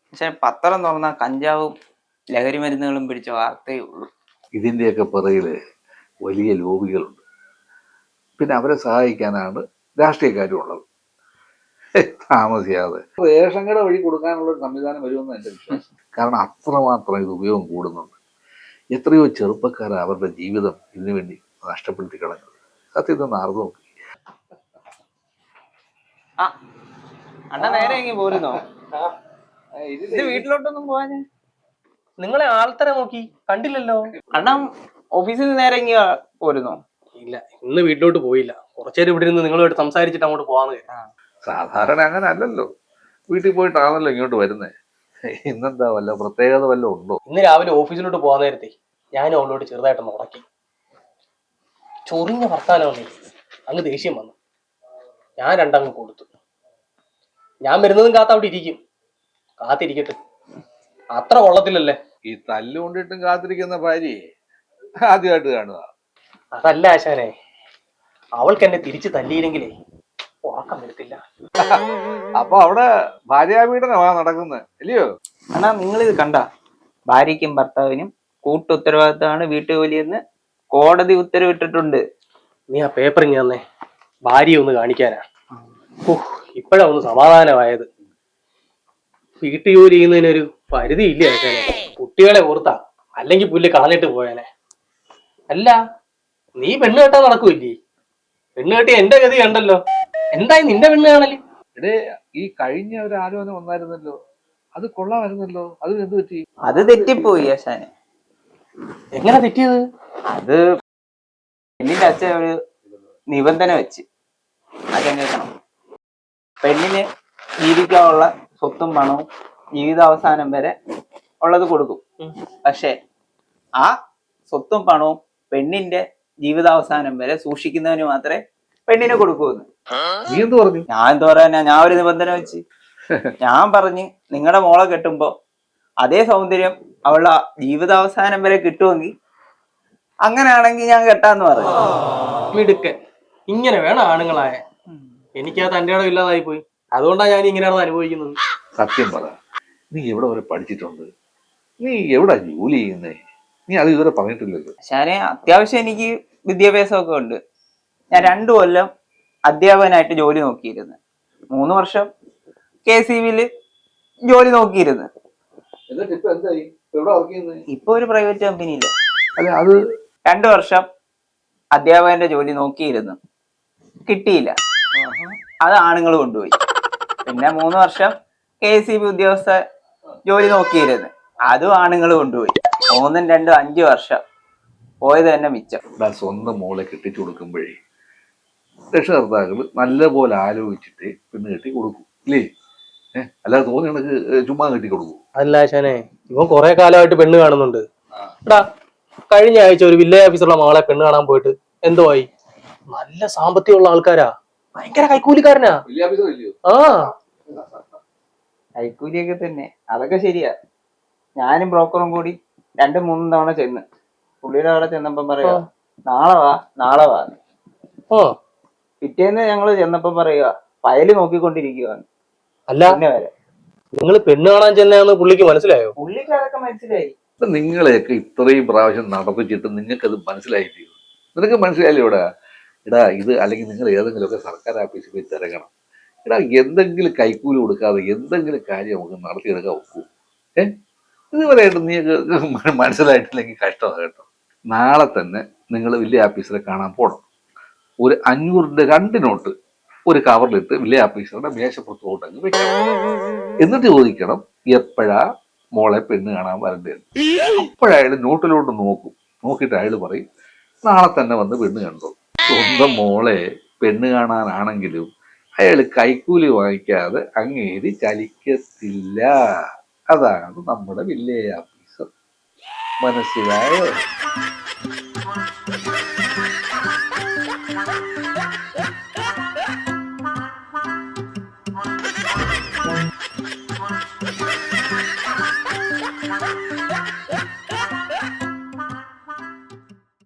പക്ഷെ പത്രം തുറന്നാൽ കഞ്ചാവും ലഹരി മരുന്നുകളും പിടിച്ച വാർത്തയേ ഉള്ളൂ. ഇതിൻ്റെയൊക്കെ പിറകില് വലിയ ലോബികളുണ്ട്. പിന്നെ അവരെ സഹായിക്കാനാണ് രാഷ്ട്രീയക്കാരും ഉള്ളത്. താമസിയാതെ റേഷൻ കട വഴി കൊടുക്കാനുള്ള ഒരു സംവിധാനം വരുമെന്ന് എൻ്റെ വിശ്വാസം. കാരണം അത്രമാത്രം ഇത് ഉപയോഗം കൂടുന്നുണ്ട്. എത്രയോ ചെറുപ്പക്കാർ അവരുടെ ജീവിതം ഇതിനു വേണ്ടി നഷ്ടപ്പെടുത്തി കളഞ്ഞത്. സത്യത്തിൽ ആർന്നു നോക്കി. അണ്ണ നേരെ എങ്കിൽ പോരുന്നോ? ഇത് വീട്ടിലോട്ടൊന്നും പോവാന് നിങ്ങളെ ആൾത്തര നോക്കി കണ്ടില്ലല്ലോ. അണ്ണ ഓഫീസിൽ നിന്ന് നേരെ എങ്കിൽ പോരുന്നോ? ഇല്ല, ഇന്ന് വീട്ടിലോട്ട് പോയില്ല. കുറച്ചേരം ഇവിടെ ഇരുന്ന് നിങ്ങളുമായിട്ട് സംസാരിച്ചിട്ട് അങ്ങോട്ട് പോവാന്ന്. സാധാരണ അങ്ങനെ അല്ലല്ലോ, വീട്ടിൽ പോയിട്ടാണല്ലോ ഇങ്ങോട്ട് വരുന്നത്. ഇന്നെന്താ വല്ല പ്രത്യേകത വല്ലതും ഉണ്ടോ? ഇന്ന് രാവിലെ ഓഫീസിലോട്ട് പോകാൻ നേരത്തെ ഞാനും അവളോട് ചെറുതായിട്ടൊന്ന് ഉടക്കി. ചൊറിഞ്ഞ വർത്താനമാണ്, അങ്ങ് ദേഷ്യം വന്നു. ഞാൻ രണ്ടങ്ങ് കൊടുത്തു. ഞാൻ വരുന്നതും കാത്ത് അവിടെ ഇരിക്കും. കാത്തിരിക്കട്ടെ, അത്ര കൊള്ളത്തില്ലല്ലേ. ഈ തല്ലുകൊണ്ടിട്ടും കാത്തിരിക്കുന്ന ഭാര്യയെ ആദ്യമായിട്ട് കാണുക. അതല്ല ആശാനെ, അവൾക്ക് എന്നെ തിരിച്ചു തല്ലിയില്ലെങ്കിലേ ഉറക്കം വരത്തില്ല. അപ്പൊ അവിടെ ഭാര്യാപീഡനമാ നടക്കുന്നത് അല്ലയോ? അണ്ണാ നിങ്ങളിത് കണ്ട, ഭാര്യയ്ക്കും ഭർത്താവിനും കൂട്ടു ഉത്തരവാദിത്തമാണ് വീട്ടുജോലിയെന്ന് കോടതി ഉത്തരവിട്ടിട്ടുണ്ട്. നീ ആ പേപ്പർ ഇങ്ങനെ തന്നെ ഭാര്യയെ ഒന്ന് കാണിക്കാനാ. ഇപ്പഴാ ഒന്ന് സമാധാനമായത്. വീട്ടുജോലി ചെയ്യുന്നതിനൊരു പരിധി ഇല്ല ആശാനെ. കുട്ടികളെ ഓർത്താ, അല്ലെങ്കിൽ പുല്ല് കളഞ്ഞിട്ട് പോയാനെ. അല്ല, നീ പെണ്ണ് കെട്ടാൻ നടക്കൂല്ലേ? പെണ്ണ് കെട്ടി എന്റെ ഗതി കണ്ടല്ലോ. എന്തായി നിന്റെ പെണ്ണ് കാണല്? ഇടേ ഈ കഴിഞ്ഞ ഒരു ആലോചന വന്നായിരുന്നല്ലോ, അത് കൊള്ളാമായിരുന്നല്ലോ. അത് എന്ത് പറ്റി? അത് തെറ്റിപ്പോയി ആശാനെ. എങ്ങനെ തെറ്റിയത്? അത് പെണ്ണിന്റെ അച്ഛൻ ഒരു നിബന്ധന വെച്ച്. അച്ഛൻ കേൾക്കണം, പെണ്ണിന് ജീവിക്കാനുള്ള സ്വത്തും പണവും ജീവിതാവസാനം വരെ ഉള്ളത് കൊടുക്കും. പക്ഷെ ആ സ്വത്തും പണവും പെണ്ണിന്റെ ജീവിതാവസാനം വരെ സൂക്ഷിക്കുന്നവന് മാത്രമേ പെണ്ണിനെ കൊടുക്കൂന്ന്. നീ എന്ത് പറഞ്ഞു? ഞാൻ എന്താ പറയാ, ഞാൻ ഒരു നിബന്ധന വെച്ച്. ഞാൻ പറഞ്ഞ് നിങ്ങളുടെ മോളെ കെട്ടുമ്പോ അതേ സൗന്ദര്യം അവളുടെ ജീവിതാവസാനം വരെ കിട്ടുമെങ്കിൽ അങ്ങനെയാണെങ്കിൽ ഞാൻ കെട്ടാന്ന് പറഞ്ഞു. മിടുക്കൻ. ഇങ്ങനെ വേണം ആണുങ്ങളായ. എനിക്ക് ആ തന്റെ ഇടം ഇല്ലാതായി പോയി. അതുകൊണ്ടാണ് ഞാൻ ഇങ്ങനെയാണ് അനുഭവിക്കുന്നത്. സത്യം പറ, നീ എവിടെ വരെ പഠിച്ചിട്ടുണ്ട്? നീ എവിടെ ജോലി ചെയ്യുന്നേ? നീ അത് ഇതുവരെ പറഞ്ഞിട്ടില്ലല്ലോ. പക്ഷേ അത്യാവശ്യം എനിക്ക് വിദ്യാഭ്യാസമൊക്കെ ഉണ്ട്. ഞാൻ 2 കൊല്ലം അധ്യാപകനായിട്ട് ജോലി നോക്കിയിരുന്നു. 3 വർഷം KCBയിൽ ജോലി നോക്കിയിരുന്നു. ഇപ്പൊ ഒരു പ്രൈവറ്റ് കമ്പനിയില്ല. അത് 2 വർഷം അധ്യാപകന്റെ ജോലി നോക്കിയിരുന്നു, കിട്ടിയില്ല. അത് ആണുങ്ങൾ കൊണ്ടുപോയി. പിന്നെ 3 വർഷം KCB ഉദ്യോഗസ്ഥ ജോലി നോക്കിയിരുന്നു, അതും ആണുങ്ങൾ കൊണ്ടുപോയി. 3ഉം 2ഉം 5 വർഷം പോയത് തന്നെ മിച്ചം. സ്വന്തം മോളെ കെട്ടിച്ചു കൊടുക്കുമ്പോഴേ രക്ഷകർത്താക്കൾ നല്ലപോലെ ആലോചിച്ചിട്ട് പെണ്ണ് കെട്ടി കൊടുക്കും ഇല്ലേ? അല്ലാതെ തോന്നി കണക്ക് ചുമ്മാ കെട്ടി കൊടുക്കും. അല്ല ആശാനെ, ഇവൻ കുറെ കാലമായിട്ട് പെണ്ണ് കാണുന്നുണ്ട്. എടാ, കഴിഞ്ഞ ആഴ്ച ഒരു വില്ലേജ് ഓഫീസറുള്ള മകളെ പെണ്ണ് കാണാൻ പോയിട്ട് എന്തുവായി? നല്ല സാമ്പത്തികമുള്ള ആൾക്കാരാ, ഭയങ്കര കൈക്കൂലിക്കാരനാ. ആ, കൈക്കൂലിയൊക്കെ തന്നെ, അതൊക്കെ ശരിയാ. ഞാനും ബ്രോക്കറും കൂടി 2-3 തവണ ചെന്ന് പുള്ളിയുടെ അവിടെ ചെന്നപ്പം പറയാ, നാളെ വാ നാളെ വാ. പിറ്റേന്ന് ഞങ്ങള് ചെന്നപ്പം പറയുക, ഫയല് നോക്കിക്കൊണ്ടിരിക്കുകയാണ്. അല്ല, നിങ്ങൾ പെണ്ണ് കാണാൻ ചെന്നാന്ന് പുള്ളിക്ക് മനസ്സിലായോ? പുള്ളിക്ക് അതൊക്കെ മനസ്സിലായി. നിങ്ങളെയൊക്കെ ഇത്രയും പ്രാവശ്യം നടത്തിച്ചിട്ട് നിങ്ങൾക്കത് മനസ്സിലായില്ലയോ? നിനക്ക് മനസ്സിലായില്ലോ ഇവിടെ? എടാ ഇത് അല്ലെങ്കിൽ നിങ്ങൾ ഏതെങ്കിലുമൊക്കെ സർക്കാർ ഓഫീസിൽ പോയി തിരക്കണം. എടാ എന്തെങ്കിലും കൈക്കൂലി കൊടുക്കാതെ എന്തെങ്കിലും കാര്യം നമുക്ക് നടത്തിയെടുക്കാൻ ഒക്കൂ. ഇതുവരെയായിട്ട് നീ മനസ്സിലായിട്ടില്ലെങ്കിൽ കഷ്ടമാണ് കേട്ടോ. നാളെ തന്നെ നിങ്ങൾ വില്ലേജ് ഓഫീസറെ കാണാൻ പോകണം. ഒരു 500 2 നോട്ട് ഒരു കവറിലിട്ട് വില്ലേജ് ഓഫീസറുടെ മേശപ്പുറത്തോട്ട് അങ്ങ് വെക്കണം. എന്നിട്ട് ചോദിക്കണം എപ്പോഴാ മോളെ പെണ്ണ് കാണാൻ വരണ്ടേന്ന്. അപ്പോഴയാൾ നോട്ടിലോട്ട് നോക്കും. നോക്കിയിട്ട് അയാൾ പറയും, നാളെ തന്നെ വന്ന് പെണ്ണ് കണ്ടോ. സ്വന്തം മോളെ പെണ്ണ് കാണാനാണെങ്കിലും അയാൾ കൈക്കൂലി വാങ്ങിക്കാതെ അങ്ങേരി ചലിക്കത്തില്ല. അതാണ് നമ്മുടെ വില്ലേജ് ഓഫീസർ. മനസ്സിലായോ?